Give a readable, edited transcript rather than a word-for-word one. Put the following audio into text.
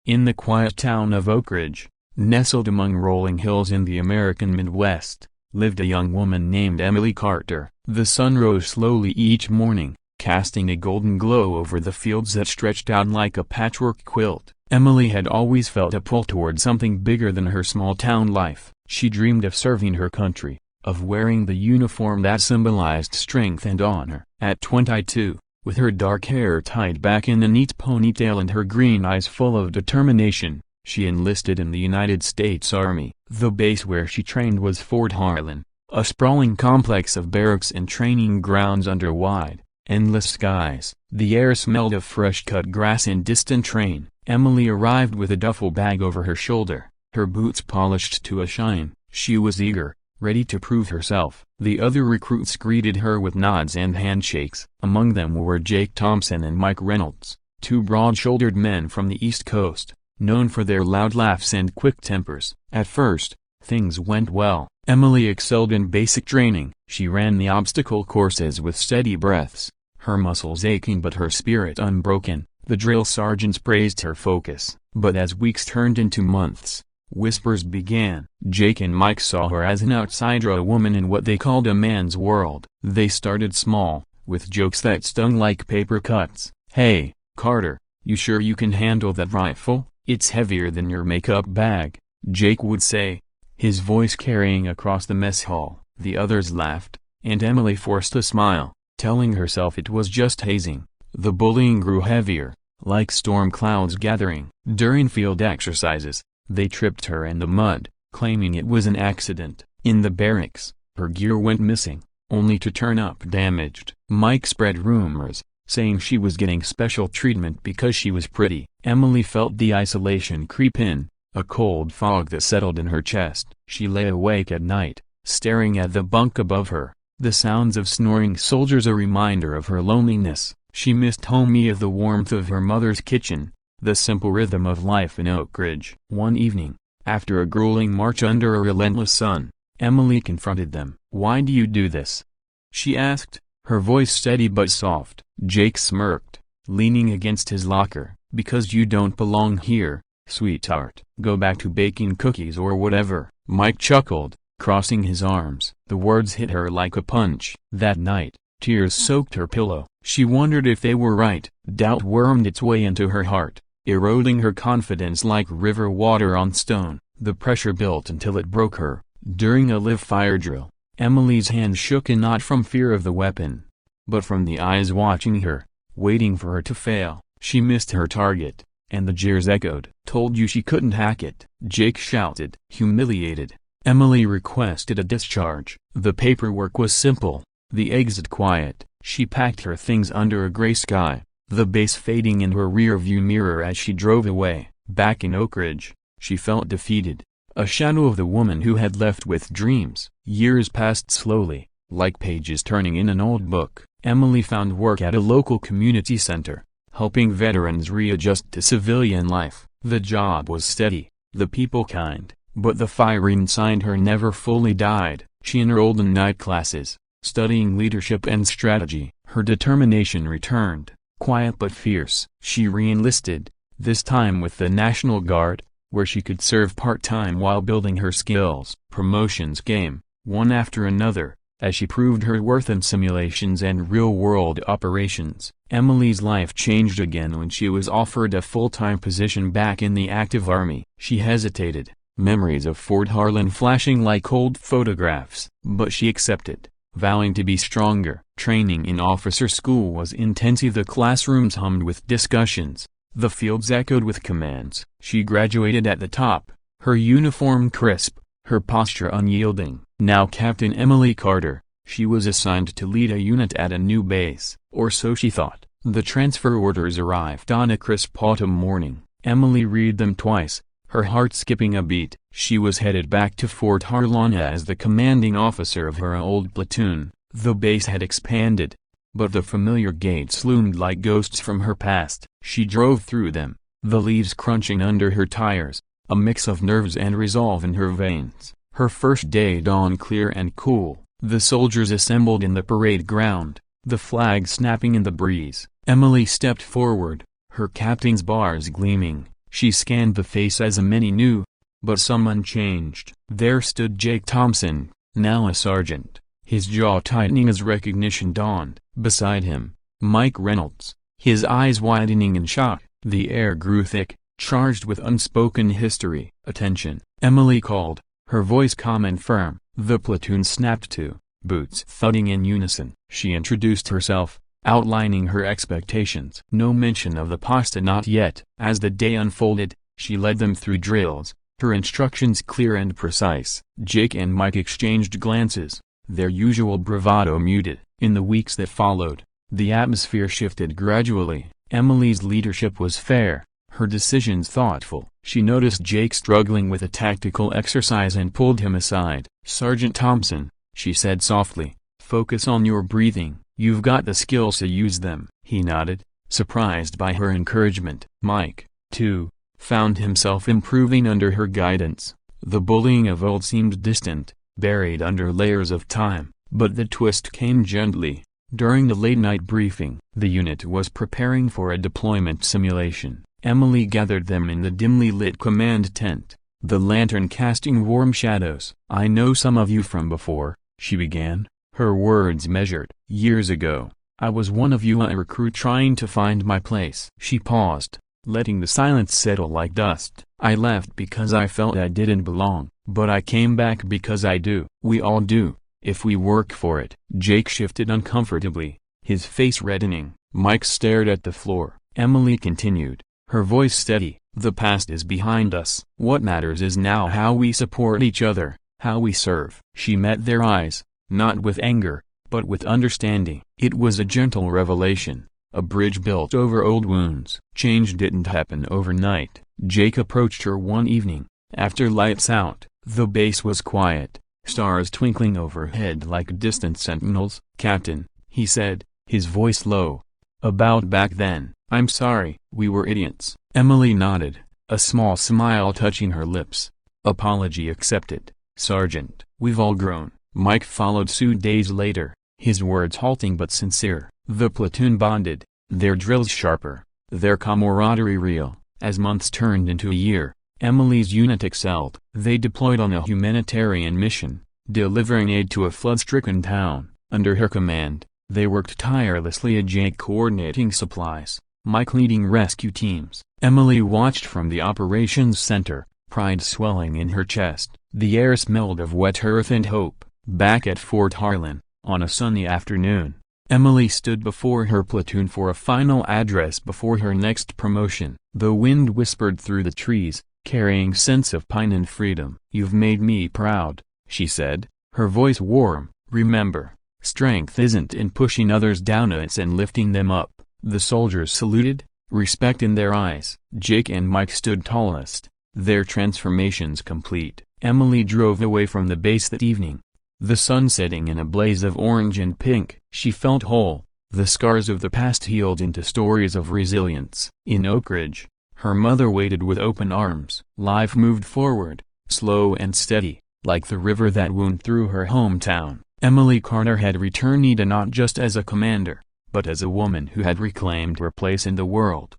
In the quiet town of Oak Ridge, nestled among rolling hills in the American Midwest, lived a young woman named Emily Carter. The sun rose slowly each morning, casting a golden glow over the fields that stretched out like a patchwork quilt. Emily had always felt a pull toward something bigger than her small-town life. She dreamed of serving her country, of wearing the uniform that symbolized strength and honor. At 22, with her dark hair tied back in a neat ponytail and her green eyes full of determination, she enlisted in the United States Army. The base where she trained was Fort Harlan, a sprawling complex of barracks and training grounds under wide, endless skies. The air smelled of fresh-cut grass and distant rain. Emily arrived with a duffel bag over her shoulder, her boots polished to a shine. She was eager, ready to prove herself. The other recruits greeted her with nods and handshakes. Among them were Jake Thompson and Mike Reynolds, two broad-shouldered men from the East Coast, known for their loud laughs and quick tempers. At first, things went well. Emily excelled in basic training. She ran the obstacle courses with steady breaths, her muscles aching but her spirit unbroken. The drill sergeants praised her focus. But as weeks turned into months, whispers began. Jake and Mike saw her as an outsider, a woman in what they called a man's world. They started small, with jokes that stung like paper cuts. "Hey, Carter, you sure you can handle that rifle? It's heavier than your makeup bag," Jake would say, his voice carrying across the mess hall. The others laughed, and Emily forced a smile, telling herself it was just hazing. The bullying grew heavier, like storm clouds gathering. During field exercises, they tripped her in the mud, claiming it was an accident. In the barracks, her gear went missing, only to turn up damaged. Mike spread rumors, saying she was getting special treatment because she was pretty. Emily felt the isolation creep in, a cold fog that settled in her chest. She lay awake at night, staring at the bunk above her, the sounds of snoring soldiers a reminder of her loneliness. She missed home, the warmth of her mother's kitchen, the simple rhythm of life in Oak Ridge. One evening, after a grueling march under a relentless sun, Emily confronted them. "Why do you do this?" she asked, her voice steady but soft. Jake smirked, leaning against his locker. "Because you don't belong here, sweetheart. Go back to baking cookies or whatever." Mike chuckled, crossing his arms. The words hit her like a punch. That night, tears soaked her pillow. She wondered if they were right. Doubt wormed its way into her heart, eroding her confidence like river water on stone. The pressure built until it broke her. During a live fire drill, Emily's hand shook, and not from fear of the weapon, but from the eyes watching her, waiting for her to fail. She missed her target, and the jeers echoed. "Told you she couldn't hack it," Jake shouted. Humiliated, Emily requested a discharge. The paperwork was simple, the exit quiet. She packed her things under a gray sky, the base fading in her rear-view mirror as she drove away. Back in Oak Ridge, she felt defeated, a shadow of the woman who had left with dreams. Years passed slowly, like pages turning in an old book. Emily found work at a local community center, helping veterans readjust to civilian life. The job was steady, the people kind, but the fire inside her never fully died. She enrolled in night classes, studying leadership and strategy. Her determination returned, quiet but fierce. She re-enlisted, this time with the National Guard, where she could serve part-time while building her skills. Promotions came, one after another, as she proved her worth in simulations and real-world operations. Emily's life changed again when she was offered a full-time position back in the active army. She hesitated, memories of Fort Harlan flashing like old photographs, but she accepted, vowing to be stronger. Training in officer school was intense. The classrooms hummed with discussions, the fields echoed with commands. She graduated at the top, her uniform crisp, her posture unyielding. Now Captain Emily Carter, she was assigned to lead a unit at a new base, or so she thought. The transfer orders arrived on a crisp autumn morning. Emily read them twice, her heart skipping a beat. She was headed back to Fort Harlan as the commanding officer of her old platoon. The base had expanded, but the familiar gates loomed like ghosts from her past. She drove through them, the leaves crunching under her tires, a mix of nerves and resolve in her veins. Her first day dawned clear and cool. The soldiers assembled in the parade ground, the flag snapping in the breeze. Emily stepped forward, her captain's bars gleaming, She scanned the face as many knew, but someone changed. There stood Jake Thompson, now a sergeant, his jaw tightening as recognition dawned. Beside him, Mike Reynolds, his eyes widening in shock. The air grew thick, charged with unspoken history. "Attention," Emily called, her voice calm and firm. The platoon snapped to, boots thudding in unison. She introduced herself, outlining her expectations. No mention of the pasta, not yet. As the day unfolded, she led them through drills, her instructions clear and precise. Jake and Mike exchanged glances, their usual bravado muted. In the weeks that followed, the atmosphere shifted gradually. Emily's leadership was fair, her decisions thoughtful. She noticed Jake struggling with a tactical exercise and pulled him aside. "Sergeant Thompson," she said softly, "focus on your breathing. You've got the skills to use them." He nodded, surprised by her encouragement. Mike, too, found himself improving under her guidance. The bullying of old seemed distant, buried under layers of time, but the twist came gently. During the late-night briefing, the unit was preparing for a deployment simulation. Emily gathered them in the dimly lit command tent, the lantern casting warm shadows. "I know some of you from before," she began, her words measured. "Years ago, I was one of you, a recruit trying to find my place." She paused, letting the silence settle like dust. "I left because I felt I didn't belong, but I came back because I do. We all do, if we work for it." Jake shifted uncomfortably, his face reddening. Mike stared at the floor. Emily continued, her voice steady, "The past is behind us. What matters is now how we support each other, how we serve." She met their eyes, not with anger, but with understanding. It was a gentle revelation, a bridge built over old wounds. Change didn't happen overnight. Jake approached her one evening, after lights out. The base was quiet, stars twinkling overhead like distant sentinels. "Captain," he said, his voice low. "About back then, I'm sorry. We were idiots." Emily nodded, a small smile touching her lips. "Apology accepted, Sergeant. We've all grown." Mike followed suit days later, his words halting but sincere. The platoon bonded, their drills sharper, their camaraderie real. As months turned into a year, Emily's unit excelled. They deployed on a humanitarian mission, delivering aid to a flood-stricken town. Under her command, they worked tirelessly, Jake coordinating supplies, Mike leading rescue teams. Emily watched from the operations center, pride swelling in her chest. The air smelled of wet earth and hope. Back at Fort Harlan, on a sunny afternoon, Emily stood before her platoon for a final address before her next promotion. The wind whispered through the trees, carrying sense of pine and freedom. "You've made me proud," she said, her voice warm. "Remember, strength isn't in pushing others down, it's in lifting them up." The soldiers saluted, respect in their eyes. Jake and Mike stood tallest, their transformations complete. Emily drove away from the base that evening, the sun setting in a blaze of orange and pink. She felt whole, the scars of the past healed into stories of resilience. In Oak Ridge, her mother waited with open arms. Life moved forward, slow and steady, like the river that wound through her hometown. Emily Carter had returned not just as a commander, but as a woman who had reclaimed her place in the world.